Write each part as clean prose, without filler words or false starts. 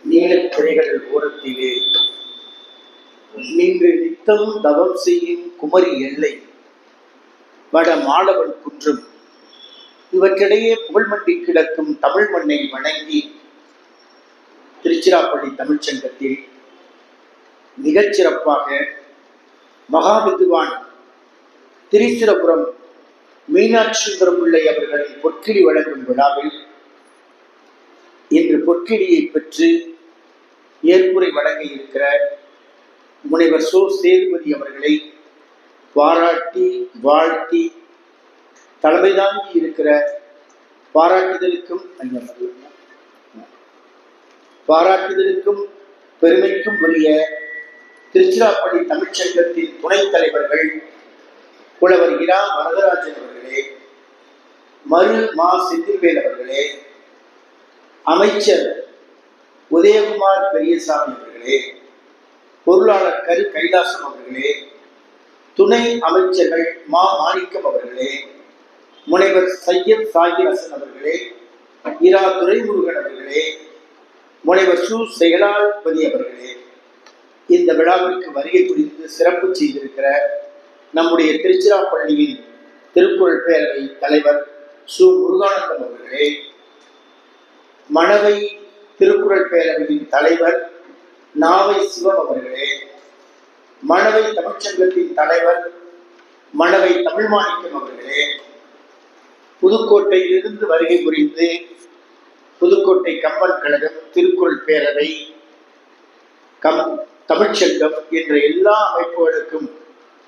நீலத்திரைகள் ஓரத்திலே நின்று நித்தம் தவம் செய்யும் குமரி எல்லை வட மாலவன் குன்றம் இவற்றிடையே புகழ்மண்டி கிடக்கும் தமிழ் மண்ணை வணங்கி திருச்சிராப்பள்ளி தமிழ்ச்சங்கத்தில் மிகச்சிறப்பாக மகாவித்வான் திரிசிரபுரம் மீனாட்சி சுந்தரம் பிள்ளை அவர்களின் பொற்கிழி வழங்கும் விழாவில் இன்று பொற்கிழியை பெற்று ஏற்புரை வழங்க இருக்கிற முனைவர் சோ சேதுபதி அவர்களை பாராட்டி வாழ்த்தி தலைமை தாங்கி இருக்கிற பாராட்டுதலுக்கும் பெருமைக்கும் உரிய திருச்சிராப்பள்ளி தமிழ்ச்சங்கத்தின் துணைத் தலைவர்கள் புலவர் இரா வரதராஜன் அவர்களே, மரு மா செந்தில்வேல் அவர்களே, அமைச்சர் உதயகுமார் பெரியசாமி அவர்களே, பொருளாளர் கரு கைலாசம் அவர்களே, துணை அமைச்சர்கள் மா மாணிக்கம் அவர்களே, முனைவர் சையத் சாகிர் ஹசன் அவர்களே, இரா துரைமுருகன் அவர்களே, முனைவர் சு செயலாபதி அவர்களே, இந்த விழாவிற்கு வருகை புரிந்து சிறப்பு செய்திருக்கிற நம்முடைய திருச்சிராப்பள்ளியின் திருக்குறள் பேரவை தலைவர் சு முருகானந்தம் அவர்களே, மணவை திருக்குறள் பேரவையின் தலைவர் நாவை சிவம் அவர்களே, மணவை தமிழ்ச்சங்கத்தின் தலைவர் மணவை தமிழ்மாணிக்கம் அவர்களே, புதுக்கோட்டையிலிருந்து வருகை புரிந்து புதுக்கோட்டை கம்பன் கழகம் திருக்குறள் பேரவை தமிழ்ச்சங்கம் என்ற எல்லா அமைப்புகளுக்கும்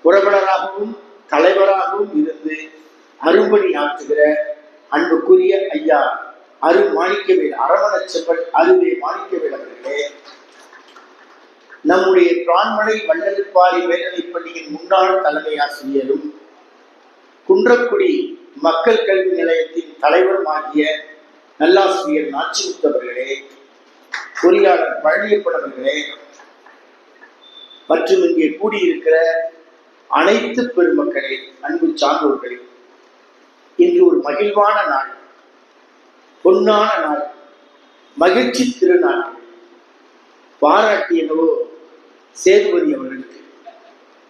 புரவலராகவும் தலைவராகவும் இருந்து அரும்பணி ஆற்றுகிற அன்புக்குரிய ஐயா அரு மாணிக்கவேல் அரவணச்செப்பல் அருவே மாணிக்கவேல் அவர்களே, நம்முடைய பிரான்மலை வள்ளல்பாரி மேல்நிலைப் பள்ளியின் முன்னாள் தலைமை ஆசிரியரும் குன்றக்குடி மக்கள் கல்வி நிலையத்தின் தலைவருமாகிய நல்லாசிரியர் நாச்சிமுத்து அவர்களே, பொறியாளர் பழனியப்பன் அவர்களே மற்றும் இங்கே கூடியிருக்கிற அனைத்து பெருமக்களே, அன்பு சான்றோர்களே, இன்று ஒரு மகிழ்வான நாள், பொன்னான நாள், மகிழ்ச்சி திருநாள். பாராட்டு என்னவோ சேதுபதி அவர்களுக்கு,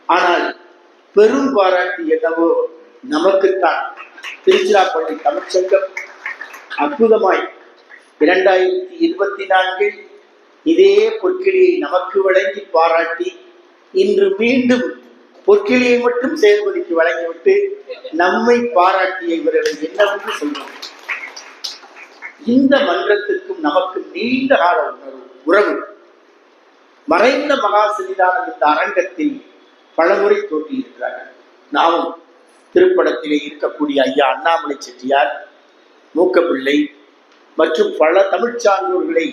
ஆனால் பெரும் பாராட்டு என்னவோ நமக்குத்தான். திருச்சிராப்பள்ளி தமிழ்ச்சங்கம் அற்புதமாய் 2024 இதே பொற்கிழியை நமக்கு வழங்கி பாராட்டி இன்று மீண்டும் பொற்கிழியை மட்டும் சேதுபதிக்கு வழங்கிவிட்டு நம்மை பாராட்டிய இவர்களை என்னவென்று சொல்றோம். இந்த மன்றத்திற்கும் நமக்கு நீண்ட கால உறவு. மறைந்த மகா சன்னிதானம் இந்த அரங்கத்தில் பலமுறை தோற்றியிருக்கிறார்கள். நாமும் திருப்படத்திலே இருக்கக்கூடிய ஐயா அண்ணாமலை செட்டியார், மூக்கப்பிள்ளை மற்றும் பல தமிழ் சான்றோர்களை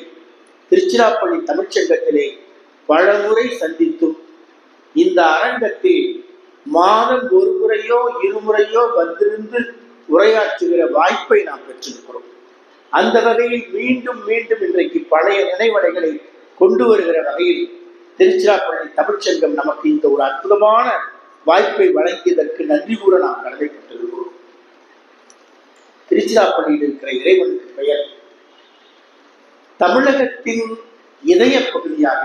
திருச்சிராப்பள்ளி தமிழ்ச்சங்கத்திலே பலமுறை சந்தித்தும் இந்த அரங்கத்தில் மாதம் ஒரு முறையோ இருமுறையோ வந்திருந்து உரையாற்றுகிற வாய்ப்பை நாம் பெற்றிருக்கிறோம். அந்த வகையில் மீண்டும் மீண்டும் இன்றைக்கு பழைய நினைவலைகளை கொண்டு வருகிற வகையில் திருச்சிராப்பள்ளி தமிழ்ச்சங்கம் நமக்கு இந்த ஒரு அற்புதமான வாய்ப்பை வழங்கியதற்கு நன்றி கூற நாம் கடமைப்பட்டிருக்கிறோம். திருச்சிராப்பள்ளியில் இருக்கிற இறைவனுக்கு பெயர் தமிழகத்தின் இதய பகுதியாக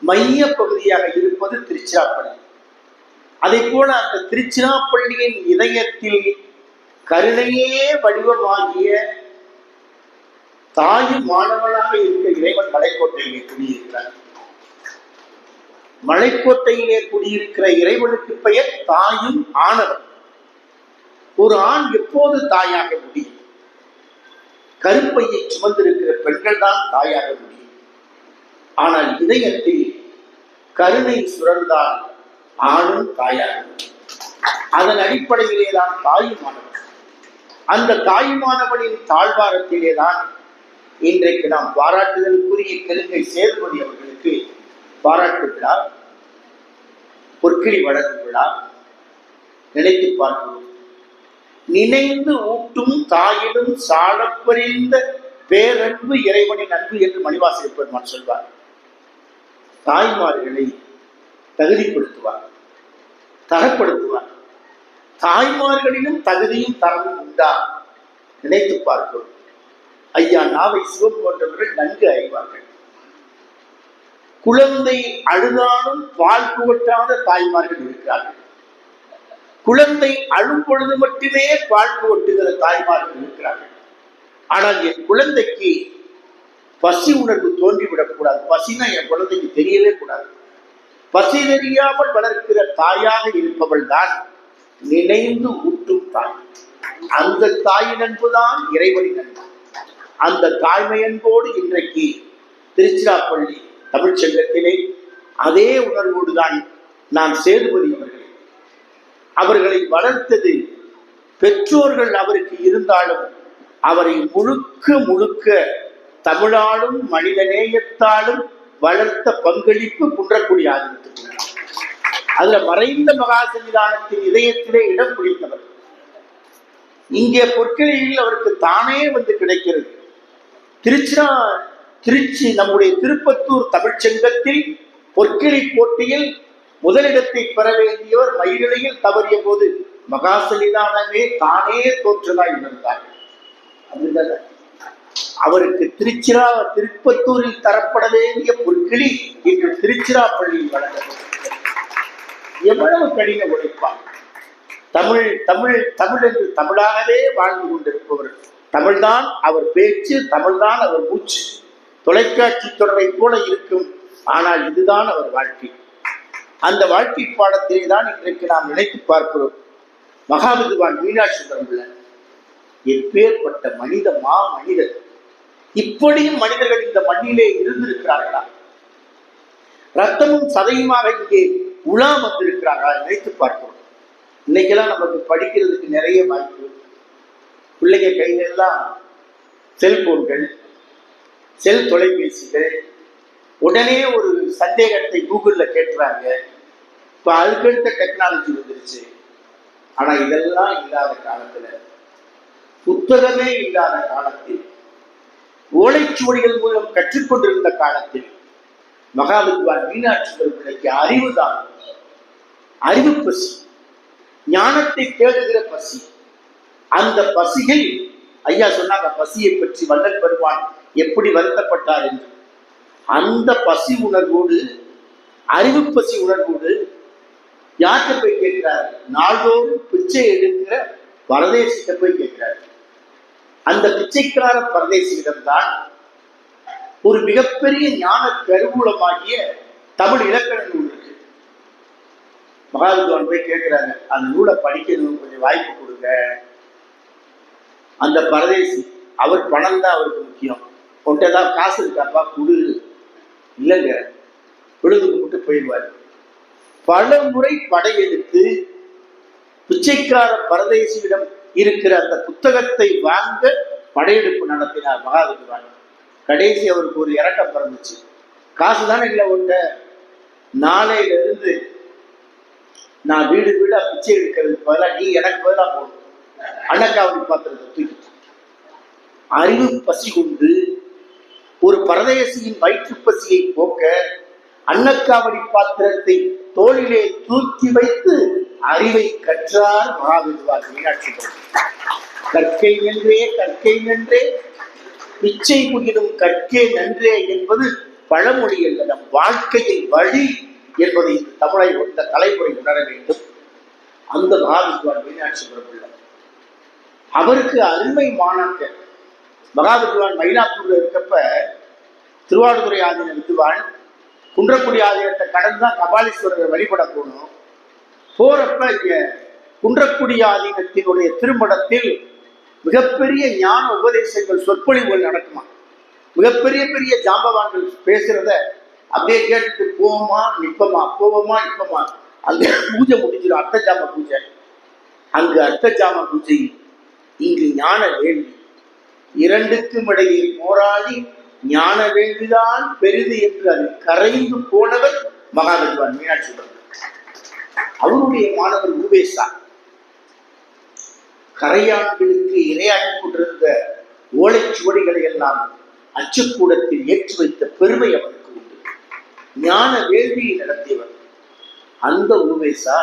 மைய பகுதியாக இருப்பது திருச்சிராப்பள்ளி. அதை போல அந்த திருச்சிராப்பள்ளியின் இதயத்தில் கருணையே வடிவமாகிய தாயும் மாணவனாக இருக்க இறைவன் மலைக்கோட்டையிலே குடியிருக்கிறார். மலைக்கோட்டையிலே குடியிருக்கிற இறைவனுக்கு பெயர் தாயும் ஆனவன். ஒரு ஆண் எப்போது தாயாக முடியும்? கருப்பையை சுமந்திருக்கிற பெண்கள் தான் தாயாக முடியும். ஆனால் இதயத்தில் கருணை சுரந்தால் ஆணும் தாயாக முடியும். அதன் அடிப்படையிலேதான் தாயுமானவன். அந்த தாயுமானவனின் தாழ்வாரத்திலேதான் இன்றைக்கு நாம் பாராட்டுதலுக்குரிய கெருங்கை சேதுபதி அவர்களுக்கு பாராட்டு விழா, பொற்கிழி வழங்கும் விழா நினைத்து பார்க்கிறோம். நினைந்து ஊட்டும் தாயிலும் சாலப்பறிந்த பேரன்பு இறைவனின் அன்பு என்று மணிவாசகப் பெருமான் சொல்வார். தாய்மார்களை தகுதிப்படுத்துவார், தரப்படுத்துவார். தாய்மார்களிலும் தகுதியும் தரமும் உண்டா நினைத்து பார்க்கிறோம். ஐயா நாவை சிவம் போன்றவர்கள் நன்கு அறிவார்கள். குழந்தை அழுதாலும் பால் புகட்டாத தாய்மார்கள் இருக்கிறார்கள். குழந்தை அழும் பொழுது மட்டுமே பால் புகட்டுகிற தாய்மார்கள் இருக்கிறார்கள். ஆனால் என் குழந்தைக்கு பசி உணர்வு தோன்றிவிடக் கூடாது. பசினா என் குழந்தைக்கு தெரியவே கூடாது. பசி தெரியாமல் வளர்க்கிற தாயாக இருப்பவள் தான் நினைந்து ஊட்டும் தாய். அந்த தாயின் அன்புதான் இறைவனின் அன்பு. அந்த தாய்மை அன்போடு இன்றைக்கு திருச்சிராப்பள்ளி தமிழ்ச்சங்கத்திலே அதே உணர்வோடு தான் நான் சேதுபதி அவர்களை வளர்த்தது பெற்றோர்கள் அவருக்கு இருந்தாலும் அவரை முழுக்க முழுக்க தமிழாலும் மனித நேயத்தாலும் வளர்த்த பங்களிப்பு குன்றக்குடி ஆதினத்துக்கு. அதுல மறைந்த மகா சன்னிதானத்தின் இதயத்திலே இடம் பிடித்தவர். இங்கே பொற்கிழியில் அவருக்கு தானே வந்து கிடைக்கிறது. திருச்சி நம்முடைய திருப்பத்தூர் தமிழ்ச்சங்கத்தில் பொற்கிழி போட்டியில் முதலிடத்தை பெற வேண்டியவர் மயிரிழையில் தவறிய போது மகா சன்னிதானமே தானே தோற்றதாய் உணர்ந்தார். அவருக்கு திருப்பத்தூரில் தரப்பட வேண்டிய பொற்கிழி இன்று திருச்சிராப்பள்ளியில் வழங்கப்பட்டது. எவ்வளவு கடின உழைப்பார்! தமிழ் தமிழ் தமிழ் என்று தமிழாகவே வாழ்ந்து கொண்டிருப்பவர். தமிழ்தான் அவர் பேச்சு, தமிழ்தான் அவர் மூச்சு. தொலைக்காட்சி தொடரை போல இருக்கும், ஆனால் இதுதான் அவர் வாழ்க்கை. அந்த வாழ்க்கை பாடத்திலே தான் இன்றைக்கு நாம் நினைத்து பார்க்கிறோம். மகாவித்வான் மீனாட்சி சுந்தரம் எப்பேற்பட்ட மனிதர்! இப்படியும் மனிதர்கள் இந்த மண்ணிலே இருந்திருக்கிறார்களா? ரத்தமும் சதையுமாக இங்கே உலா வந்திருக்கிறார்களா? நினைத்து பார்க்கிறோம். இன்னைக்கெல்லாம் நமக்கு படிக்கிறதுக்கு நிறைய வாய்ப்பு. பிள்ளைங்க கையில எல்லாம் செல்போன்கள், செல் தொலைபேசிகள். உடனே ஒரு சந்தேகத்தை கூகுள்ல கேட்கிறாங்க. இப்ப அதுக்கடுத்த டெக்னாலஜி வந்துருச்சு. ஆனா இதெல்லாம் இல்லாத காலத்துல, புத்தகமே இல்லாத காலத்தில், ஓலைச்சுவடிகள் மூலம் கற்றுக்கொண்டிருந்த காலத்தில் மகாவித்வான் மீனாட்சி பிள்ளைக்கு அறிவுதான், அறிவு பசி, ஞானத்தை தேடுகிற பசி. அந்த பசியில் ஐயா சொன்னாங்க, பசியை பற்றி வள்ளல் பெருமான் எப்படி வருத்தப்பட்டார் என்று. அந்த பசி உணர்வோடு, அறிவு பசி உணர்வோடு யார்கிட்ட போய் கேட்கிறார்? நாள்தோறும் பிச்சை எடுக்கிற பரதேசிட்ட போய் கேட்கிறார். அந்த பிச்சைக்கார பரதேசியிடம்தான் ஒரு மிகப்பெரிய ஞான கருவூலமாகிய தமிழ் இலக்கண நூல் இருக்கு. மகாவித்வான் போய் கேட்கிறாங்க, அந்த நூலை படிக்கணும், கொஞ்சம் வாய்ப்பு கொடுங்க. அந்த பரதேசி, அவர் பணம் தான் அவருக்கு முக்கியம். ஒன்றைதான் காசு இருக்காப்பா குடு, இல்லைங்க விழுது கும்பிட்டு போயிடுவார். பல முறை படையெடுத்து பிச்சைக்கார பரதேசியிடம் இருக்கிற அந்த புத்தகத்தை வாங்க படையெடுப்பு நடத்தினார் மகாவித்வான். கடைசி அவருக்கு ஒரு இறக்கம் பிறந்துச்சு. காசு தானே இல்லை ஒன்ற, நாளையில இருந்து நான் வீடு வீடா பிச்சை எடுக்கிறதுக்கு பதிலாக நீ எனக்கு பதிலாக போகணும். அன்னக்காவடி பாத்திரத்தை தூக்கி அறிவு பசி கொண்டு ஒரு பரதேசியின் வயிற்று பசியை போக்க அன்னக்காவடி பாத்திரத்தை தோளிலே தூக்கி வைத்து அறிவை கற்றார் மகாவித்வான் மீனாட்சி. கற்கை நன்றே பிச்சை முகிலும் கற்கே நன்றே என்பது பழமொழி அல்ல, நம் வாழ்க்கையின் வழி என்பதை தமிழை ஒத்த தலைமுறை உணர வேண்டும். அந்த மகாவித்வான் மீனாட்சி பிள்ளை அவருக்கு அருமை மாணாக்கர். மகாவித்வான் மயிலாப்பூர்ல இருக்கப்ப திருவாடுதுறை ஆதீன வித்வான் குன்றக்குடி ஆதீனத்தை கடந்துதான் கபாலீஸ்வரரை வழிபட போகணும். போறப்ப இங்க குன்றக்குடி ஆதீனத்தினுடைய திருமணத்தில் மிகப்பெரிய ஞான உபதேசங்கள், சொற்பொழிவுகள் நடக்குமா. மிகப்பெரிய பெரிய ஜாம்பவான்கள் பேசுறத அப்படியே கேட்டுட்டு போவோமா நிப்பமா, போவோமா நிப்பமா. அங்க பூஜை முடிஞ்சிடும், அர்த்தஜாம பூஜை. அங்கு அர்த்தஜாம பூஜை, இங்கு ஞான வேள்வி. இரண்டுக்கும் இடையே போராடி ஞான வேள்விதான் பெரிது என்று அது கரைந்து போனவர் மகாவித்வான் மீனாட்சி. அவருடைய மாணவர் உவேசா கரையான்களுக்கு இரையாகி கொண்டிருந்த ஓலைச்சுவடிகளை எல்லாம் அச்சுக்கூடத்தில் ஏற்றி வைத்த பெருமை அவருக்கு உண்டு. ஞான வேள்வியை நடத்தியவர். அந்த உவேசா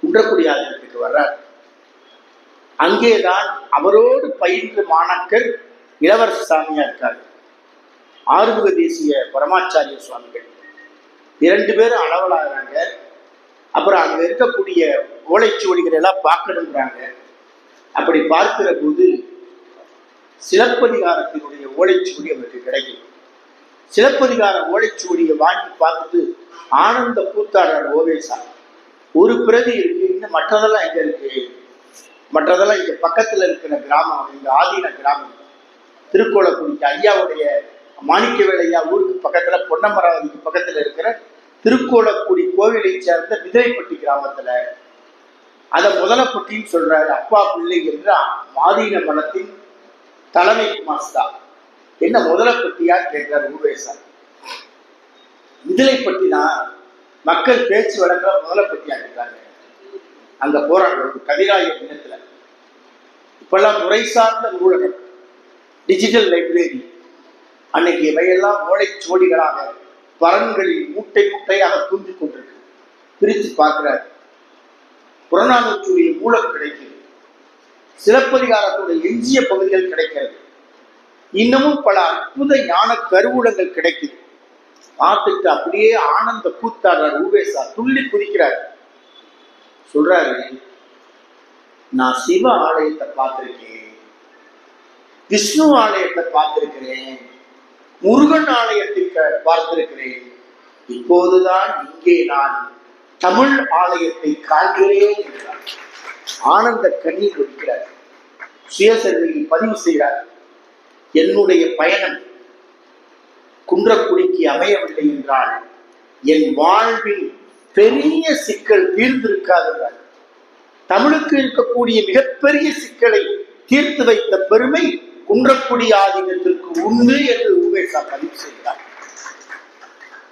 குன்றக்குடி ஆதீனத்துக்கு வர்றார். அங்கேதான் அவரோடு பயின்ற மாணாக்கர் இளவரச சாமியா இருக்காரு, ஆறுமுக தேசிய பரமாச்சாரிய சுவாமிகள். 2 பேரும் அளவலாகிறாங்க. அப்புறம் அங்க இருக்கக்கூடிய ஓலைச்சுவடிகளை எல்லாம் பார்க்கணுங்கிறாங்க. அப்படி பார்க்கிற போது சிலப்பதிகாரத்தினுடைய ஓலைச்சுவடி அவருக்கு கிடைக்கும். சிலப்பதிகார ஓலைச்சுவடியை வாங்கி பார்த்துட்டு ஆனந்த கூத்தாடுற ஓவேசா. ஒரு பிரதி இருக்கு, இன்னும் மற்றதெல்லாம் எங்க இருக்கு? மற்றதெல்லாம் இங்க பக்கத்துல இருக்கிற கிராமம், இந்த ஆதீன கிராமம் திருக்கோலக்குடிக்கு ஐயாவுடைய மாணிக்கவேலையா ஊருக்கு பக்கத்துல பொன்னமராவதிக்கு பக்கத்துல இருக்கிற திருக்கோலக்குடி கோவிலை சேர்ந்த விதிரைப்பட்டி கிராமத்துல அதை முதலப்பட்டின்னு சொல்றாரு. அப்பா பிள்ளை என்ற ஆதீன மனத்தின் தலைமை மாஸ்தா என்ன முதலப்பட்டியா கேட்கிறார் ஊவேசா. விதிரைப்பட்டினா மக்கள் பேச்சு வழங்குற முதலப்பட்டியா இருக்கிறாங்க. அங்க போராட்டம் கவிராய தினத்துல இப்பெல்லாம் முறை சார்ந்த நூலகம், டிஜிட்டல் லைப்ரரி, அன்னைக்கு இவையெல்லாம் ஓலைச்சுவடிகளாக பரன்களில் மூட்டை மூட்டையாக தூங்கி கொண்டிருக்கு. பிரித்து பார்க்கிறார். புறநானூற்றுடைய மூலம் கிடைக்கிறது, சிலப்பதிகாரத்துடைய எஞ்சிய பகுதிகள் கிடைக்கிறது, இன்னமும் பல அற்புத ஞான கருவூலங்கள் கிடைக்குது. பார்த்துட்டு அப்படியே ஆனந்த கூத்தாடுறார் ஊவேசா, துள்ளி குதிக்கிறார். சொல்றாரு, நான் சிவ ஆலயத்தை பார்த்திருக்கேன், விஷ்ணு ஆலயத்தை பார்த்திருக்கிறேன், முருகன் ஆலயத்தை பார்த்திருக்கிறேன், இப்போதுதான் இங்கே நான் தமிழ் ஆலயத்தை காண்கிறேன் என்றார். ஆனந்த கண்ணீர் வடிக்கிறார். சுயசரிதையில் பதிவு செய்கிறார். என்னுடைய பயணம் குன்றக்குடிக்கு அமையவில்லை என்றால் என் வாழ்வில் பெரிய சிக்கல் தீர்ந்திருக்காது. தமிழுக்கு இருக்கக்கூடிய மிகப்பெரிய சிக்கலை தீர்த்து வைத்த பெருமை குன்றக்குடி ஆதீனத்திற்கு உண்டு என்று ஊவேசா பதிவு செய்தார்.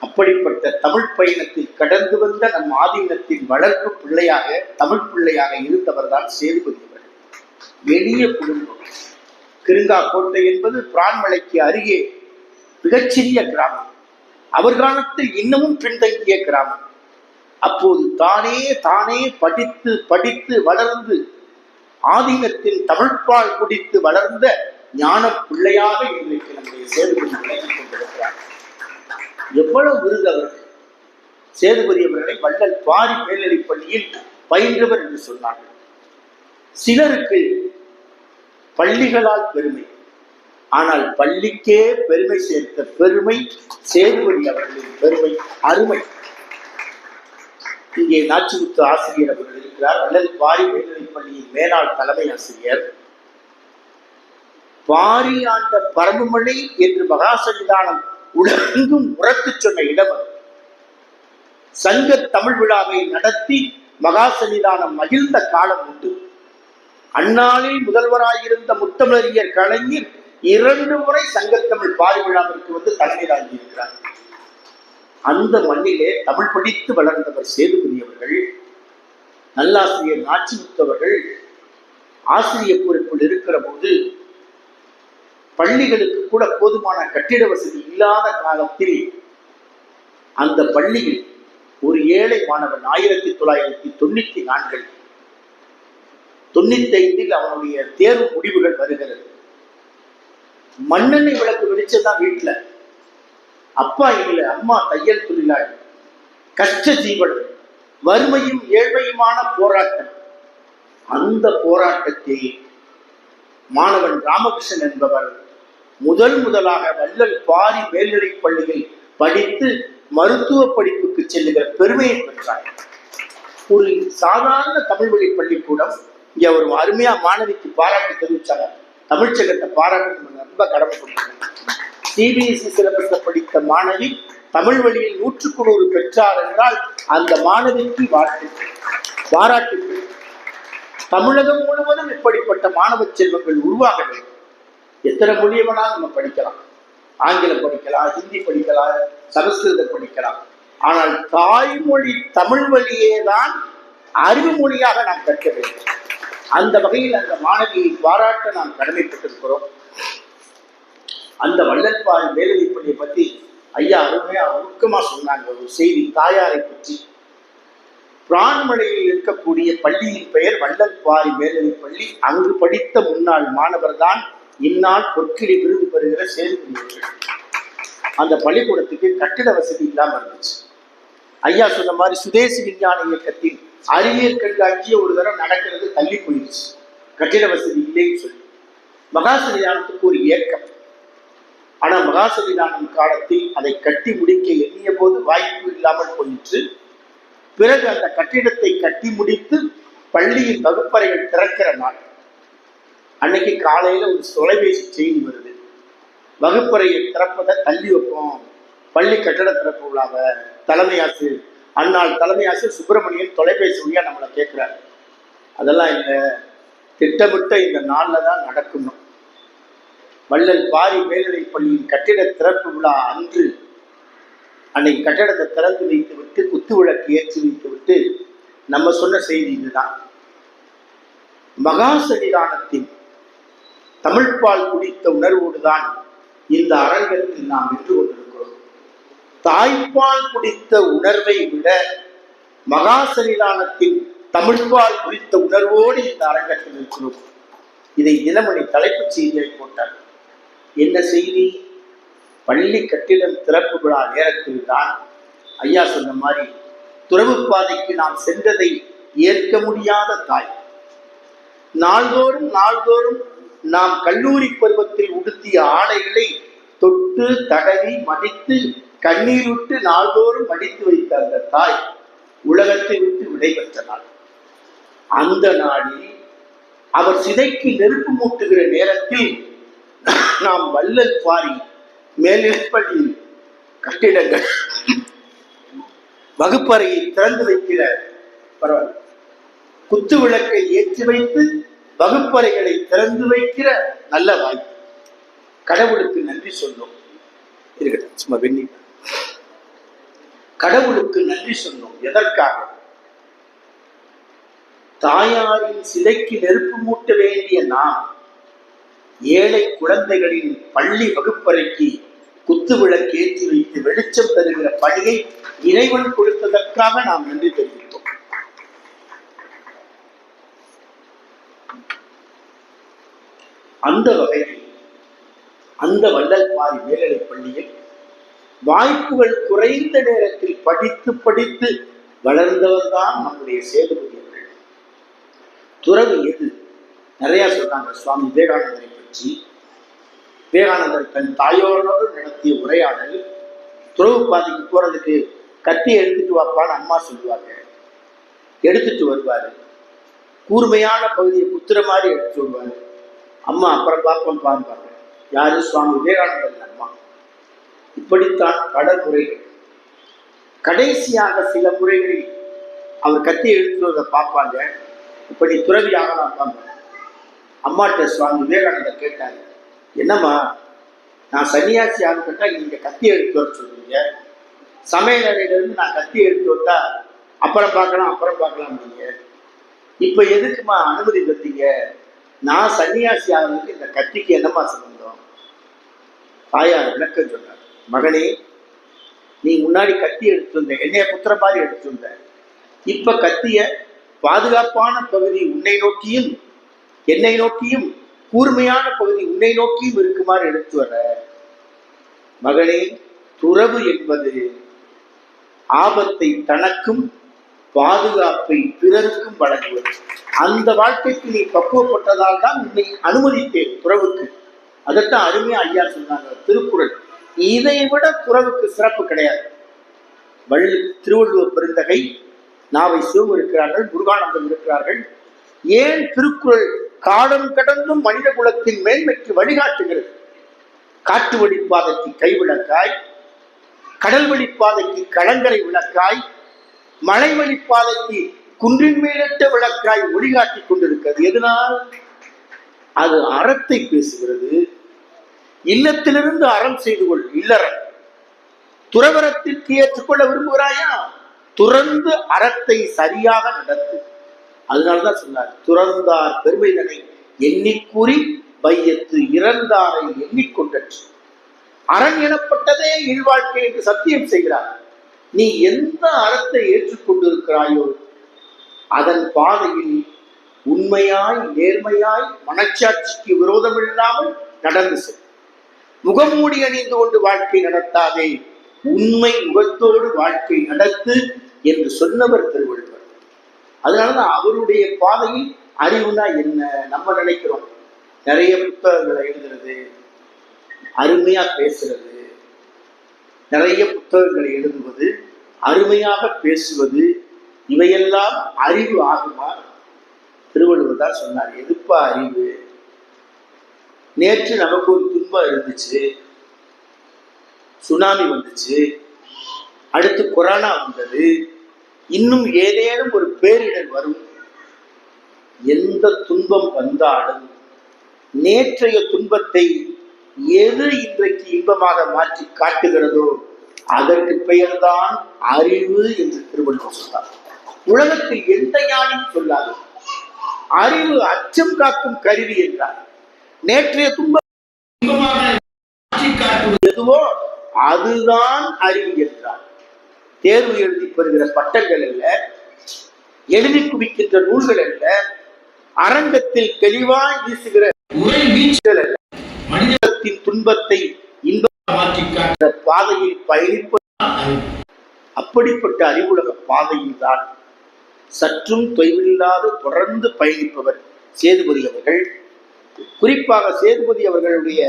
அப்படிப்பட்ட தமிழ் பயணத்தில் கடந்து வந்த நம் ஆதீனத்தின் வளர்ப்பு பிள்ளையாக, தமிழ் பிள்ளையாக இருந்தவர் தான் சேதுபதி. எளிய குடும்பம். கிருங்காக்கோட்டை என்பது பிரான்மலைக்கு அருகே மிகச்சிறிய கிராமம். அவர் காலத்தில் இன்னமும் பின்தங்கிய கிராமம். அப்போது தானே படித்து படித்து வளர்ந்து ஆதீனத்தின் தமிழ்பால் குடித்து வளர்ந்த ஞான பிள்ளையாக இன்றைக்கு நம்முடைய சேதுபதி விளங்கிக் கொண்டிருக்கிறார். எவ்வளவு விருது அவர்கள்! சேதுபதி அவர்களை வள்ளல் பாரி மேல்நிலைப் பள்ளியில் பயின்றவர் என்று சொன்னார்கள். சிலருக்கு பள்ளிகளால் பெருமை, ஆனால் பள்ளிக்கே பெருமை சேர்த்த பெருமை சேதுபதி அவர்களின் பெருமை, அருமை. இங்கே நாச்சிமுத்து ஆசிரியர் அவர்கள் இருக்கிறார். வள்ளல் பாரி மேல்நிலைப் பள்ளியின் மேலாள் தலைமை ஆசிரியர். பாரி ஆண்ட பரம்புமொழி என்று மகாசன்னிதானம் உலகெங்கும் உரத்து சொன்ன இடம். சங்க தமிழ் விழாவை நடத்தி மகாசன்னிதானம் மகிழ்ந்த காலம் உண்டு. அந்நாளில் முதல்வராயிருந்த முத்தமிழறிஞர் கலைஞர் 2 முறை சங்கத்தமிழ் பாரி விழாவிற்கு வந்து தலைமை தாங்கியிருக்கிறார். அந்த மண்ணிலே தமிழ் படித்து வளர்ந்தவர் சேதுபதி அவர்கள். நல்லாசிரியர் நாச்சிமுத்தவர்கள் ஆசிரியர் பொறுப்பில் இருக்கிற போது பள்ளிகளுக்கு கூட போதுமான கட்டிட வசதி இல்லாத காலத்தில் அந்த பள்ளியில் ஒரு ஏழை மாணவன் 1994 95 அவனுடைய தேர்வு முடிவுகள் வருகிறது. மண்ணெண்ணெய் விளக்கு வெளிச்சதான் வீட்டுல. அப்பா இல்லை, அம்மா தையல் தொழிலாளி. கஷ்ட ஜீவனம், வறுமையும் ஏழ்மையுமான போராட்டம். அந்த போராட்டத்தை மாணவன் ராமகிருஷ்ணன் என்பவர் முதலாக வள்ளல் பாரி மேல்நிலைப் பள்ளியில் படித்து மருத்துவ படிப்புக்கு செல்லுகிற பெருமையை பெற்றார். ஒரு சாதாரண தமிழ் வழி பள்ளிக்கூடம் இங்க ஒரு அருமையா மாணவிக்கு பாராட்டு தெரிவிச்சாங்க. தமிழ்ச்சங்கத்தை பாராட்டு ரொம்ப கடமைப்பட்டாங்க. சிபிஎஸ்இ சிலபஸ்ல படித்த மாணவி தமிழ் வழியில் 100க்கு 100 பெற்றார் என்றால் அந்த மாணவிக்கு பாராட்டு. தமிழகம் முழுவதும் இப்படிப்பட்ட மாணவ செல்வங்கள் உருவாக வேண்டும். எத்தனை மொழியை வேணாலும் நம்ம படிக்கலாம், ஆங்கிலம் படிக்கலாம், ஹிந்தி படிக்கலாம், சமஸ்கிருதம் படிக்கலாம். ஆனால் தாய்மொழி தமிழ் வழியே தான் அறிவு மொழியாக நாம் கற்க வேண்டும். அந்த வகையில் அந்த மாணவியை பாராட்ட நாம் கடமைப்பட்டிருக்கிறோம். அந்த வள்ளல்பாரி மேல்நிலைப் பள்ளியை பற்றி ஐயா அருமையா உருக்கமா சொன்னாங்க. ஒரு செய்தி தாயாரை பற்றி. பிரான்மலையில் இருக்கக்கூடிய பள்ளியின் பெயர் வள்ளல்பாரி மேல்நிலைப் பள்ளி. அங்கு படித்த முன்னாள் மாணவர் தான் இந்நாள் பொற்கிளி விருது பெறுகிற சேதுபதியவர்கள். அந்த பள்ளிக்கூடத்துக்கு கட்டிட வசதி இல்லாமல் இருந்துச்சு. ஐயா சொன்ன மாதிரி சுதேசி விஞ்ஞான இயக்கத்தின் அறிவியல் கண்காட்சியை ஒரு தடவை நடக்கிறது தள்ளி போயிடுச்சு, கட்டிட வசதி இல்லைன்னு சொல்லி. மகாசன்னிதானத்துக்கு ஒரு ஏக்கம். ஆனா மகாசன்னிதானம் காலத்தில் அதை கட்டி முடிக்க எண்ணிய போது வாய்ப்பு இல்லாமல் போயிற்று. பிறகு அந்த கட்டிடத்தை கட்டி முடித்து பள்ளியின் வகுப்பறைகள் திறக்கிற நாள் அன்னைக்கு காலையில ஒரு தொலைபேசி செய்தி வருது, வகுப்பறையை திறப்பதை தள்ளி வைப்போம், பள்ளி கட்டட திறப்பு விழாவ தலைமை ஆசிரியர் அந்நாள் தலைமை ஆசிரியர் சுப்பிரமணியன் தொலைபேசி வழியா நம்மளை கேட்கிறாரு. அதெல்லாம் இல்லை, திட்டமிட்ட இந்த நாள்ல தான் நடக்கணும். வள்ளல்பாரி மேல்நிலைப் பள்ளியின் கட்டிட திறப்பு விழா அன்று அன்னைக்கு கட்டடத்தை திறந்து வைத்து விட்டு குத்து விளக்கு ஏற்றி வைத்து விட்டு நம்ம சொன்ன செய்தி இதுதான். மகாசன்னிதானத்தின் தமிழ்பால் குடித்த உணர்வோடுதான் இந்த அரங்கத்தில் நாம் வென்று கொண்டிருக்கிறோம். தாய்ப்பால் குடித்த உணர்வை விட மகாசன்னிதானத்தின் தமிழ்பால் குடித்த உணர்வோடு இந்த அரங்கத்தில் இருக்கிறோம். இதை தினமணி தலைப்புச் செய்தியை போட்டார். என்ன செய்தி? பள்ளி கட்டிடம் திறப்பு விழா நேரத்தில் தான் ஐயா சொன்ன மாதிரி துறவு பாதைக்கு நாம் சென்றதை ஏற்க முடியாத தாய். நாள்தோறும் நாம் கல்லூரி பருவத்தில் உடுத்திய ஆடைகளை தொட்டு தடவி மடித்து கண்ணீர் விட்டு நாள்தோறும் மடித்து வைத்த அந்த தாய் உலகத்தை விட்டு விடைபெற்ற நாள். அந்த நாளில் அவர் சிதைக்கு நெருப்பு மூட்டுகிற நேரத்தில் நாம் வள்ளல்பாரி மேல்நிலைப்பள்ளி கட்டிடங்கள் வகுப்பறையை திறந்து வைக்கிற பரவாயில்ல குத்து விளக்கை ஏற்றி வைத்து வகுப்பறைகளை திறந்து வைக்கிற நல்ல வாய்ப்பு. கடவுளுக்கு நன்றி சொன்னோம். இருக்கட்டும், சும்மா வெண்ணி. கடவுளுக்கு நன்றி சொன்னோம். எதற்காக? தாயாரின் சிலைக்கு நெருப்பு மூட்ட வேண்டிய நாம் ஏழை குழந்தைகளின் பள்ளி வகுப்பறைக்கு குத்து விளக்கு ஏற்றி வைத்து வெளிச்சம் தருகிற பணியை இறைவன் கொடுத்ததற்காக நாம் நன்றி தெரிவித்தோம். அந்த வகையில் அந்த வள்ளல்பாரி மேல்நிலைப் பள்ளியில் வாய்ப்புகள் குறைந்த நேரத்தில் படித்து வளர்ந்தவர்தான் நம்முடைய சேதுபதி அவர்கள். துறவு எது? நிறைய சொல்றாங்க. சுவாமி விவேகானந்தரை பற்றி விவேகானந்தர் தன் தாயோடு நடத்திய உரையாடல், துறவு பாதைக்கு போறதுக்கு கத்தி எடுத்துட்டு வாப்பான்னு அம்மா சொல்லுவாங்க. எடுத்துட்டு வருவாரு. கூர்மையான பகுதியை குத்துற மாதிரி எடுத்துட்டு வருவாரு. அம்மா அப்புறம் பார்ப்போம் பாருப்பாங்க. யாரு? சுவாமி விவேகானந்தர் அம்மா. இப்படித்தான் பல முறைகள். கடைசியாக சில முறைகளில் அவர் கத்தி எடுத்துறத பார்ப்பாங்க. இப்படி துறவி ஆகலாம் பார்ப்பாங்க. அம்மாட்ட சுவாமி விவேகானந்தர் கேட்டாங்க, என்னம்மா நான் சன்னியாசி ஆகிட்டா நீங்க கத்தி எடுத்து வர சொல்றீங்க, சமையல் அறையிலிருந்து நான் கத்தி எடுத்து வந்தா அப்புறம் பார்க்கலாம் நீங்க இப்ப எதுக்குமா அனுமதி தந்தீங்க? நான் சன்னியாசி ஆகிறதுக்கு இந்த கத்திக்கு என்னம்மா சம்பந்தம்? தாயார் விளக்கம் சொன்னார். மகனே, நீ முன்னாடி கத்தி எடுத்து வந்த, என்னைய புத்திர மாதிரி எடுத்து வந்த. இப்ப கத்திய பாதுகாப்பான பகுதி உன்னை நோக்கியும் என்னை நோக்கியும், கூர்மையான பகுதி உன்னை நோக்கியும் இருக்குமாறு எடுத்து வர. மகனே, துறவு என்பது ஆபத்தை தனக்கும் பாதுகாப்பை பிறருக்கும் வழங்குவது. அந்த வாழ்க்கைக்கு நீ பக்குவப்பட்டதால் தான் உன்னை அனுமதித்தேன் துறவுக்கு. அதைத்தான் அருமையா ஐயா சொன்னாங்க. திருக்குறள். இதை விட துறவுக்கு சிறப்பு கிடையாது. திருவள்ளுவர் பெருந்தகை, நாவை சிவம் இருக்கிறார்கள், முருகானந்தம் இருக்கிறார்கள். ஏன் திருக்குறள் காலம் கடந்தும் மனித குலத்தின் மேன்மைக்கு வழிகாட்டுகிறது? காட்டு வழிப்பாதைக்கு கைவிளக்காய், கடல் வழிப்பாதைக்கு கலங்கரை விளக்காய், மலை வழிப்பாதைக்கு குன்றின் மேலிட்ட விளக்காய் ஒளிகாட்டி கொண்டிருக்கிறது. எதனால்? அது அறத்தை பேசுகிறது. இல்லத்திலிருந்து அறம் செய்து கொள். இல்லறம். துறவரத்திற்கு ஏற்றுக்கொள்ள விரும்புகிறாயா? துறந்து அறத்தை சரியாக நடத்து. அதனால்தான் சொன்னார், துறந்தார் பெருமைதனை எண்ணிக்கூறி வையத்து இறந்தாரை எண்ணிக்கொண்டற்று. அரண் எனப்பட்டதே இல்வாழ்க்கை என்று சத்தியம் செய்கிறார். நீ எந்த அறத்தை ஏற்றுக்கொண்டிருக்கிறாயோ அதன் பாதையில் உண்மையாய் நேர்மையாய் மனச்சாட்சிக்கு விரோதமில்லாமல் நடந்து செல். முகமூடி அணிந்து கொண்டு வாழ்க்கை நடத்தாதே, உண்மை முகத்தோடு வாழ்க்கை நடத்து என்று சொன்னவர் திருவள்ளுவர். அதனாலதான் அவருடைய பாதையில் அறிவுனா என்ன நம்ம நினைக்கிறோம். நிறைய புத்தகங்களை எழுதுறது, அருமையா பேசுறது, நிறைய புத்தகங்களை எழுதுவது, அருமையாக பேசுவது, இவையெல்லாம் அறிவு ஆகுமா? திருவள்ளுவர் தான் சொன்னார். எதுப்பா அறிவு? நேற்று நமக்கு ஒரு துன்பம் இருந்துச்சு, சுனாமி வந்துச்சு, அடுத்து கொரோனா வந்தது, இன்னும் ஏதேனும் ஒரு பேரிடர் வரும். எந்த துன்பம் வந்தாலும் நேற்றைய துன்பத்தை எது இன்றைக்கு இன்பமாக மாற்றி காட்டுகிறதோ அதற்கு பெயர்தான் அறிவு என்று திருவள்ளுவர் சொன்னார். உலகத்தில் எந்த ஞானியும் சொல்லாது அறிவு அச்சம் காக்கும் கருவி என்றார். நேற்றைய துன்பம் மாற்றி காட்டுவது எதுவோ அதுதான் அறிவு என்றார். தேர்வு எழுதி பெறுகிற பட்டங்கள் அல்ல, எழுதி குவிக்கின்ற நூல்கள் அல்ல, அரங்கத்தில் தெளிவாய் வீசுகிற உரை வீச்சுகள் அல்ல, மனிதத்தின் துன்பத்தை இன்பமாக மாற்றி காட்டுற பாதையில் பயணிப்பது. அப்படிப்பட்ட அறிவுலக பாதையில் தான் சற்றும் தொய்வில்லாது தொடர்ந்து பயணிப்பவர் சேதுபதி அவர்கள். குறிப்பாக சேதுபதி அவர்களுடைய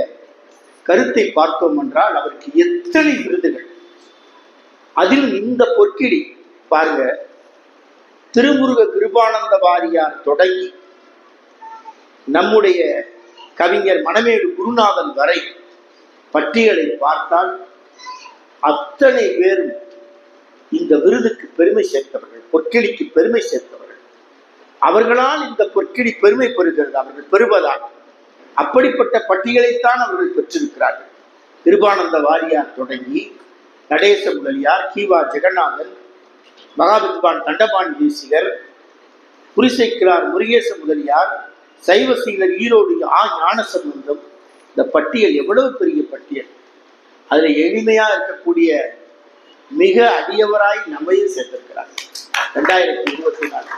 கருத்தை பார்த்தோம் என்றால் அவருக்கு எத்தனை விருதுகள். அதில் இந்த பொற்கிழி பாருங்க, திருமுருக கிருபானந்த வாரியார் தொடங்கி நம்முடைய கவிஞர் மணமேடு குருநாதன் வரை பட்டியலை பார்த்தால் அத்தனை பேரும் இந்த விருதுக்கு பெருமை சேர்த்தவர்கள், பொற்கிழிக்கு பெருமை சேர்த்தவர்கள். அவர்களால் இந்த பொற்கிழி பெருமை பெறுகிறது, அவர்கள் பெறுவதால். அப்படிப்பட்ட பட்டியலைத்தான் அவர்கள் பெற்றிருக்கிறார்கள். கிருபானந்த வாரியார் தொடங்கி நடேச முதலியார், கீவா ஜெகநாதன், மகாவித்வான் தண்டபாணி தேசிகர், புரிசைக்கிறார் முருகேச முதலியார், சைவசீலர் ஈரோடு ஞான சம்பந்தம். இந்த பட்டியல் எவ்வளவு பெரிய பட்டியல். அதில் எளிமையா இருக்கக்கூடிய மிக அடியவராய் நம்மையும் சேர்த்திருக்கிறார். 2024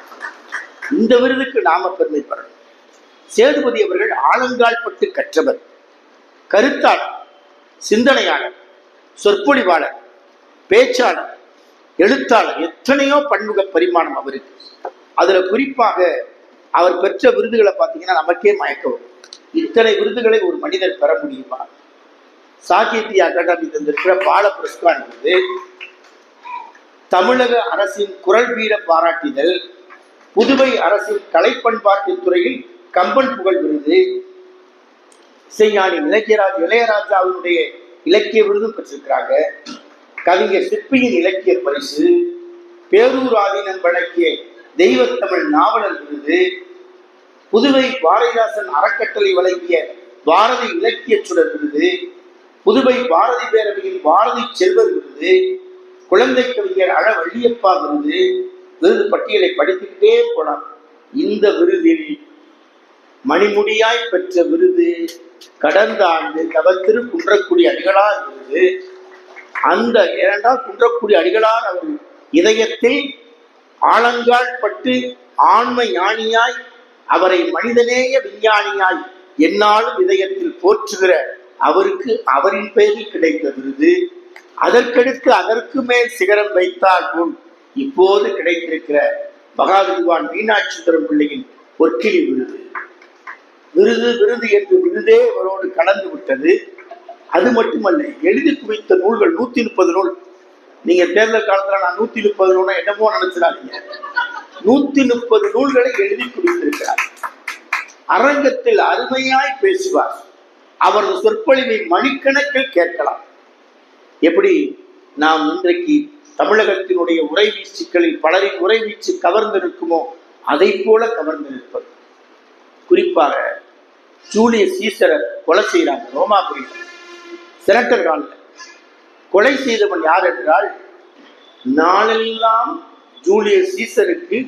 இந்த விருதுக்கு நாம பெருமைப்படணும். சேதுபதி அவர்கள் ஆலங்கால் பட்டு கற்றவர், கருத்தாளர், சிந்தனையாளர், சொற்பொழிவாளர், பேச்சாளர், எழுத்தாளர், எத்தனையோ பன்முக பரிமாணம் அவருக்கு. அதுல குறிப்பாக அவர் பெற்ற விருதுகளை பார்த்தீங்கன்னா நமக்கே மயக்கம். இத்தனை விருதுகளை ஒரு மனிதர் பெற முடியுமா? சாகித்ய அகாடமி தந்திருக்கிற பால புரஸ்கார் விருது, தமிழக அரசின் குரல் பீட பாராட்டுதல், புதுவை அரசின் கலை பண்பாட்டு துறையில் கம்பன் புகழ் விருது, இசைஞானி இளையராஜாவுடைய இலக்கிய விருதும் பெற்றிருக்கிறாங்க. கவிஞர் சிற்பியின் இலக்கிய பரிசு, பேரூர் ஆதீனம் வழங்கிய தெய்வத்தமிழ் நாவலர் விருது, புதுவை பாரதிதாசன் அறக்கட்டளை வழங்கிய பாரதி இலக்கிய சுடர் விருது, புதுவை பாரதி பேரவையில் பாரதி செல்வர் விருது, குழந்தை கவிஞர் அழ வள்ளியப்பா விருது. விருது பட்டியலை படித்துக்கிட்டே போனார். இந்த விருதில் மணிமுடியாய் பெற்ற விருது கடந்த ஆண்டு தவத்திரு குன்றக்குடி அடிகளார் விருது. அந்த 2ஆம் குன்றக்குடி அடிகளார் அவர் இதயத்தில் ஆலங்கால் பட்டு ஆன்ம ஞானியாய், அவரை மனிதநேய விஞ்ஞானியாய் என்னாலும் இதயத்தில் போற்றுகிற அவருக்கு அவரின் பெயரில் கிடைத்த விருது. அதற்கடுத்து அதற்கு மேல் சிகரம் வைத்தால் போல் இப்போது கிடைத்திருக்கிற மகாவித்வான் மீனாட்சி சுந்தரம் பிள்ளையின் பொற்கிழி விருது. விருது விருது என்று விருதே அவரோடு கலந்து விட்டது. அது மட்டுமல்ல, எழுதி குவித்த நூல்கள் 130 நூல். நீங்க தேர்தல் காலத்துல நான் 130 நூல்னா என்னமோ நினைச்சிடாதீங்க. 130 நூல்களை எழுதி குவித்திருக்கிறார். அரங்கத்தில் அருமையாய் பேசுவார். அவரது சொற்பொழிவை மணிக்கணக்கில் கேட்கலாம். எப்படி நாம் இன்றைக்கு தமிழகத்தினுடைய உரைவீச்சுக்களில் பலரின் உரைவீச்சு கவர்ந்திருக்குமோ அதை போல கவர்ந்திருப்பது. குறிப்பாக ஜூலியஸ் சீசரை கொலை செய்கிறாங்க ரோமாபுரியில், செனட்டர் காலில். கொலை செய்தவன் யார் என்றால், நாளெல்லாம் ஜூலியஸ் சீசருக்கு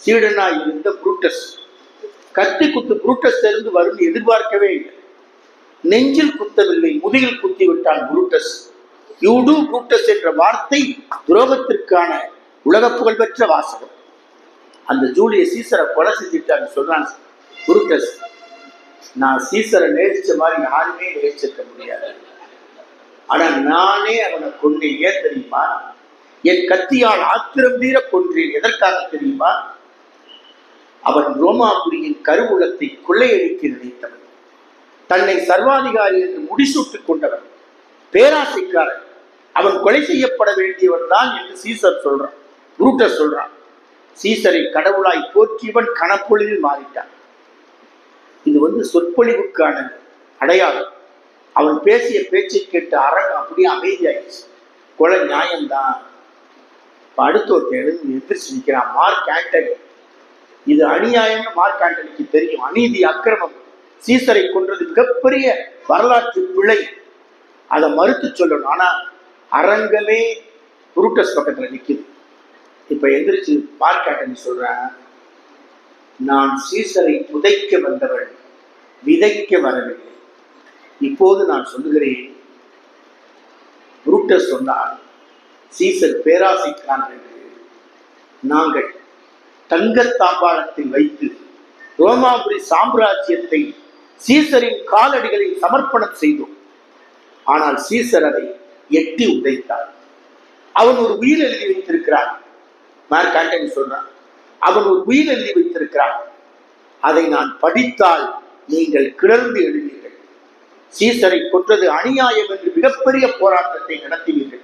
சீடனாய் இருந்த புரூட்டஸ். கத்தி குத்து புரூட்டஸ் இருந்து வரும் எதிர்பார்க்கவே இல்லை. நெஞ்சில் குத்தவில்லை, முதுகில் குத்தி விட்டான் புரூட்டஸ். யூடு புரூட்டஸ் என்ற வார்த்தை துரோகத்திற்கான உலக புகழ்பெற்ற வாசகம். அந்த ஜூலியஸ் சீசரை கொலை செஞ்சுட்டான்னு சொல்றான் புரூட்டஸ். நான் சீசரை நேசிச்ச மாதிரி யாருமே நேசிச்சிருக்க முடியாது. ஆனா நானே அவனை கொன்னேன். ஏன் தெரியுமா? என் கத்தியால் ஆத்திரம் தீர கொன்றேன். எதற்காக தெரியுமா? அவன் ரோமாபுரியின் கருவூலத்தை கொள்ளையடிக்க நினைத்தவன், தன்னை சர்வாதிகாரி என்று முடிசூட்டுக் கொண்டவன், பேராசைக்காரன். அவன் கொலை செய்யப்பட வேண்டியவன் தான் என்று சீசர் சொல்றான், புரூட்டஸ் சொல்றான். சீசரை கடவுளாய் போற்றியவன் கணப்பொழுதில் மாறிட்டான். இது சொற்பொழிவுக்கான அடையாளம். அவன் பேசிய பேச்சை கேட்டு அரங்கம் அப்படியே அமைதியாயிடுச்சு. கொலை நியாயம்தான். அடுத்த ஒருத்தர் எழுந்து எதிர்த்து நிற்கிறான், மார்க் ஆண்டனி. இது அநியாயம்னு மார்க் ஆண்டனிக்கு தெரியும். அநீதி, அக்கிரமம், சீசரை கொன்றது மிகப்பெரிய வரலாற்று பிழை. அதை மறுத்து சொல்லணும். ஆனா அரங்கமே புரூட்டஸ் பக்கத்துல நிக்குது. இப்ப எந்திரிச்சு மார்க் ஆண்டனி சொல்றேன், நான் சீசரை புதைக்க வந்தவன், விதைக்க வரவில்லை. இப்போது நான் சொல்லுகிறேன். புரூட்டஸ் சொன்னார், சீசர் பேராசைக்காரன் என்று நாங்கள் தங்கத்தாம்பாளத்தில் வைத்து ரோமாபுரி சாம்ராஜ்யத்தை சீசரின் காலடிகளில் சமர்ப்பணம் செய்தோம். ஆனால் சீசர் அதை எட்டி உதைத்தார். அவன் ஒரு உயிர் எழுதி வைத்திருக்கிறான். மார்க் ஆண்டனி சொல்றான், அவன் ஒரு உயிர் எழுதி வைத்திருக்கிறான். அதை நான் படித்தால் நீங்கள் கிளர்ந்து எழுவீர்கள். சீசரை கொன்றது அநியாயம் என்று மிகப்பெரிய போராட்டத்தை நடத்துவீர்கள்.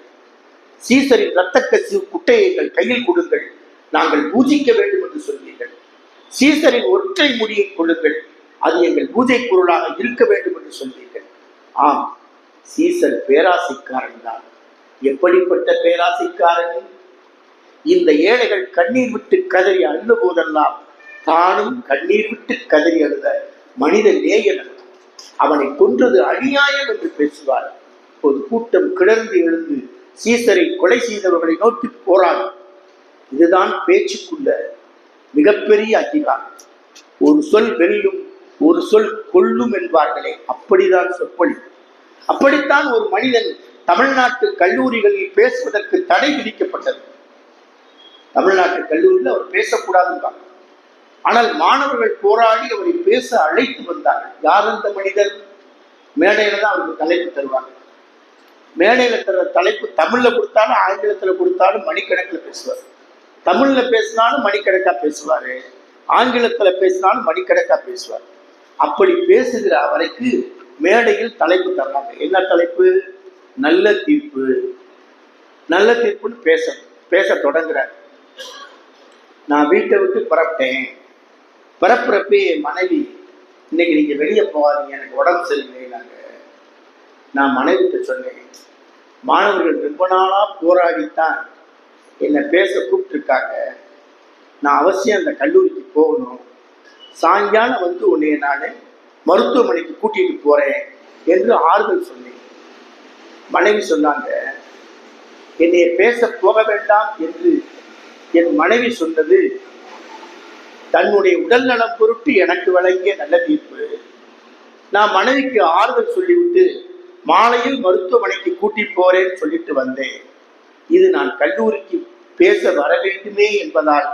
சீசரின் இரத்த கசிவு குட்டையை எங்கள் கையில் கொடுங்கள், நாங்கள் பூஜிக்க வேண்டும் என்று சொல்வீர்கள். சீசரின் ஒற்றை முடியை கொள்ளுங்கள், அது எங்கள் பூஜை பொருளாக இருக்க வேண்டும் என்று சொல்வீர்கள். ஆம், சீசர் பேராசைக்காரன் தான். எப்படிப்பட்ட பேராசைக்காரன்? இந்த ஏழைகள் கண்ணீர் விட்டு கதறி அழுத போதெல்லாம் தானும் கண்ணீர் விட்டு கதறி அழுத மனித நேயன். அவனை கொன்றது அநியாயம் என்று பேசுவார். ஒரு கூட்டம் கிளர்ந்து எழுந்து சீசரை கொலை செய்தவர்களை நோக்கி போராடும். இதுதான் பேச்சுக்குள்ள மிகப்பெரிய அதிகாரம். ஒரு சொல் வெல்லும், ஒரு சொல் கொல்லும் என்பார்களே, அப்படிதான் சொற்பொழி. அப்படித்தான் ஒரு மனிதன் தமிழ்நாட்டு கல்லூரிகளில் பேசுவதற்கு தடை விதிக்கப்பட்டது. தமிழ்நாட்டு கல்லூரியில் அவர் பேசக்கூடாதுன்றாங்க. ஆனால் மாணவர்கள் போராடி அவரை பேச அழைத்து வந்தார்கள். யார் அந்த மனிதர்? மேடையில தான் அவருக்கு தலைப்பு தருவாங்க. மேடையில தர தலைப்பு தமிழ்ல கொடுத்தாலும் ஆங்கிலத்துல கொடுத்தாலும் மணிக்கணக்கில் பேசுவார். தமிழ்ல பேசினாலும் மணிக்கணக்கா பேசுவாரு, ஆங்கிலத்துல பேசினாலும் மணிக்கணக்கா பேசுவார். அப்படி பேசுகிற அவருக்கு மேடையில் தலைப்பு தர்றாங்க. என்ன தலைப்பு? நல்ல தீர்ப்பு. நல்ல தீர்ப்புன்னு பேச தொடங்குறார். நான் வீட்டை விட்டு புறப்பட்டேன். பிறப்புறப்பே என் மனைவி, இன்னைக்கு நீங்க வெளியே போகாதீங்க, எனக்கு உடம்பு சரியில்லைனாங்க. நான் மனைவிட்டு சொன்னேன், மாணவர்கள் ரொம்ப நாளா போராடித்தான் என்னை பேச கூப்பிட்டுருக்காங்க, நான் அவசியம் அந்த கல்லூரிக்கு போகணும், சாயங்காலம் உன்னைய நான் மருத்துவமனைக்கு கூட்டிட்டு போறேன் என்று ஆறுதல் சொன்னேன். மனைவி சொன்னாங்க, என்னைய பேச போக வேண்டாம் என்று என் மனைவி சொன்னது தன்னுடைய உடல் நலம் பொருட்டு எனக்கு வழங்கிய நல்ல தீர்ப்பு. நான் மனைவிக்கு ஆறுதல் சொல்லிவிட்டு மாலையில் மருத்துவமனைக்கு கூட்டி போறேன்னு சொல்லிட்டு வந்தேன். இது நான் கல்லூரிக்கு பேச வர வேண்டுமே என்பதால்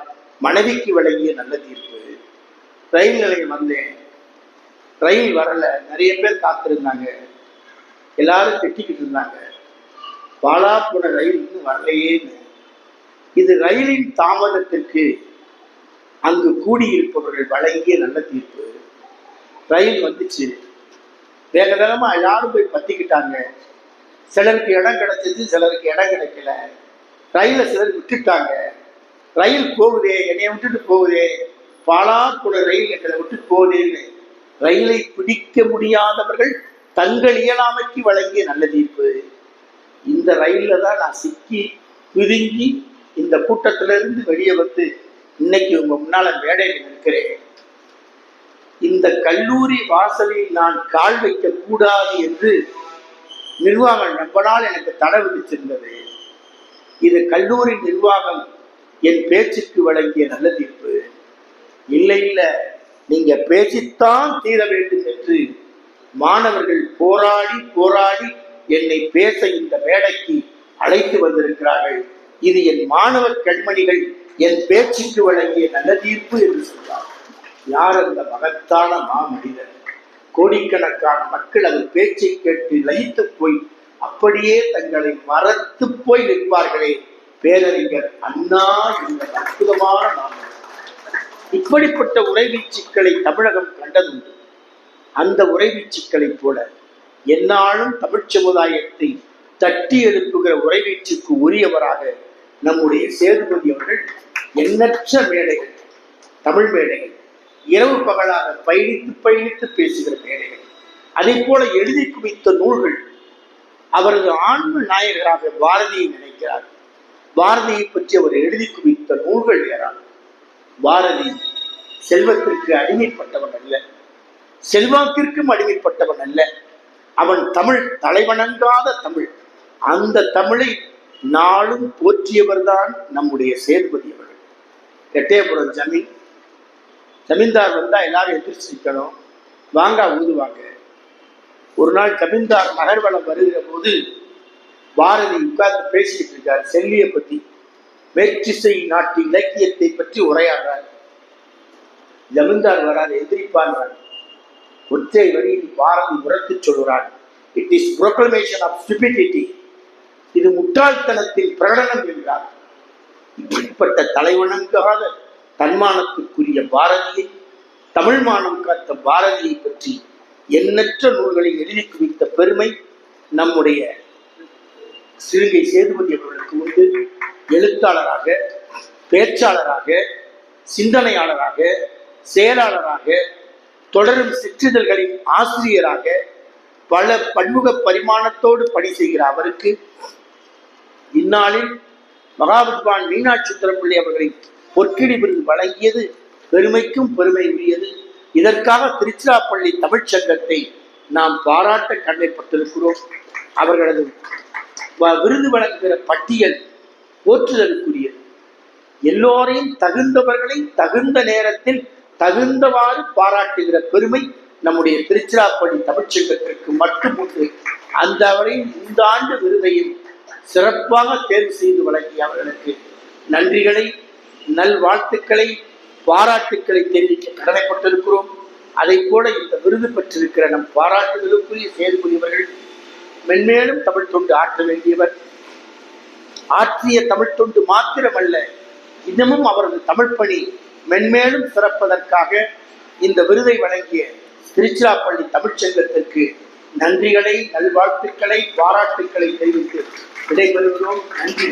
மனைவிக்கு வழங்கிய நல்ல தீர்ப்பு. ரயில் நிலையம் வந்தேன். ரயில் வரல. நிறைய பேர் காத்திருந்தாங்க. எல்லாரும் திட்டிக்கிட்டு இருந்தாங்க, பாலா போன ரயில் இன்னும் வரலையேன்னு. இது ரயிலின் தாமதத்திற்கு அங்கு கூடியிருப்பவர்கள் வழங்கிய நல்ல தீர்ப்பு. ரயில் வந்துச்சு. வேக வேகமா எல்லாரும் போய் பத்திக்கிட்டாங்க. சிலருக்கு இடம் கிடைச்சது, சிலருக்கு இடம் கிடைக்கல. ரயில சிலர் விட்டுட்டாங்க. ரயில் போகுதே, என்னைய விட்டுட்டு போகுதே, பாலா போன ரயில் எங்களை விட்டு போகுதேன்னு ரயிலை பிடிக்க முடியாதவர்கள் தங்கள் இயலாமைக்கு வழங்கிய நல்ல தீர்ப்பு. இந்த ரயில்ல தான் நான் சிக்கி பிதுங்கி இந்த கூட்டத்திலிருந்து வெளியே வந்து இன்னைக்கு உங்க முன்னால மேடையில் நிற்கிறேன். இந்த கல்லூரி வாசலில் நான் கால் வைக்க கூடாது என்று நிர்வாகம் ரொம்ப நாள் எனக்கு தடை விதிச்சிருந்தது. இது கல்லூரி நிர்வாகம் என் பேச்சுக்கு வழங்கிய நல்ல தீர்ப்பு. இல்லை இல்லை, நீங்க பேசித்தான் தீர வேண்டும் என்று மாணவர்கள் போராடி போராடி என்னை பேச இந்த மேடைக்கு அழைத்து வந்திருக்கிறார்கள். இது என் மாணவ கண்மணிகள் என் பேச்சுக்கு வழங்கிய நல்ல தீர்ப்பு என்று சொன்னார். யார் அந்த மகத்தான மாமனிதர்? கோடிக்கணக்கான மக்கள் அவர் பேச்சை கேட்டு லயித்து போய் அப்படியே தங்களை மறத்து போய் நிற்பார்களே, பேரறிஞர் அண்ணா என்ற அற்புதமான மாமனிதர். இப்படிப்பட்ட உறைவீச்சுக்களை தமிழகம் கண்டதுண்டு. அந்த உறைவீச்சுக்களைப் போல எந்நாளும் தமிழ் சமுதாயத்தை தட்டி எழுப்புகிற உறைவீச்சுக்கு உரியவராக நம்முடைய சேதுபதி அவர்கள் எண்ணற்ற மேடைகள், தமிழ் மேடைகள், இரவு பகலாக பயணித்து பேசுகிற மேடைகள், அதை போல எழுதி குவித்த நூல்கள். அவரது ஆன்ம நாயகராக பாரதியை நினைக்கிறார். பாரதியை பற்றி அவர் எழுதி குவித்த நூல்கள் ஏறார். பாரதி செல்வத்திற்கு அடிமைப்பட்டவன் அல்ல, செல்வாக்கிற்கும் அடிமைப்பட்டவன் அல்ல. அவன் தமிழ், தலைவணங்காத தமிழ். அந்த தமிழை நாளும் போற்றியவர்தான் நம்முடைய சேதுபதி அவர்கள். எட்டயபுரம் ஜமீன்தார் வந்தா எல்லாரும் எதிர்ச்சிக்கணும், வாங்கா ஊதுவாங்க. ஒரு நாள் ஜமீன்தார் நகர்வலம் வருகிற போது பாரதி உட்கார்ந்து பேசிட்டு இருக்கார். செல்வியை பத்தி, மேற்றிசை நாட்டு இலக்கியத்தை பற்றி உரையாடுறார். ஜமீன்தார் வராது, எதிரிப்பான். ஒற்றை வரியில் பாரதி உரத்து சொல்கிறார், it is proclamation of stupidity. இது முட்டாள்தனத்தின் பிரகடனம் என்றார். இப்படிப்பட்ட தலைவணங்காத தன்மானத்துக்குரிய பாரதியை, தமிழ் மானம் காத்த பாரதியை பற்றி எண்ணற்ற நூல்களை எழுதி குவித்த பெருமை நம்முடைய சிறுகை சேதுபதி அவர்களுக்கு உண்டு. எழுத்தாளராக, பேச்சாளராக, சிந்தனையாளராக, செயலாளராக, தொடரும் சிற்றிதழ்களின் ஆசிரியராக பல பன்முக பரிமாணத்தோடு பணி செய்கிற அவருக்கு இந்நாளில் மகாவித்வான் மீனாட்சி சுந்தரம்பிள்ளை அவர்களை பொற்கிழி விருது வழங்கியது பெருமைக்கும் பெருமை உரியது. இதற்காக திருச்சிராப்பள்ளி தமிழ்ச்சங்கத்தை நாம் பாராட்ட கடமைப்பட்டிருக்கிறோம். அவர்களது விருது வழங்குகிற பட்டியல் போற்றுதலுக்குரியது. எல்லோரையும் தகுந்தவர்களை தகுந்த நேரத்தில் தகுந்தவாறு பாராட்டுகிற பெருமை நம்முடைய திருச்சிராப்பள்ளி தமிழ்ச்சங்கத்திற்கு மட்டும் உண்டு. அந்த வரையில் இந்த ஆண்டு விருதையும் சிறப்பாக தேர்வு செய்து வழங்கிய அவர்களுக்கு நன்றிகளை, நல்வாழ்த்துக்களை, பாராட்டுக்களை தெரிவிக்க கடமைப்பட்டிருக்கிறோம். அதை போல இந்த விருது பெற்றிருக்கிற நம் பாராட்டுதலுக்குரிய சேதுபதியவர்கள் மென்மேலும் தமிழ் தொண்டு ஆற்ற வேண்டியவர். ஆற்றிய தமிழ் தொண்டு மாத்திரமல்ல, இன்னமும் அவரது தமிழ் பணி மென்மேலும் சிறப்பதற்காக இந்த விருதை வழங்கிய திருச்சிராப்பள்ளி தமிழ்ச்சங்கத்திற்கு நன்றிகளை, நல்வாழ்த்துக்களை, பாராட்டுக்களை தெரிவித்து விடைபெறுகிறோம். நன்றி.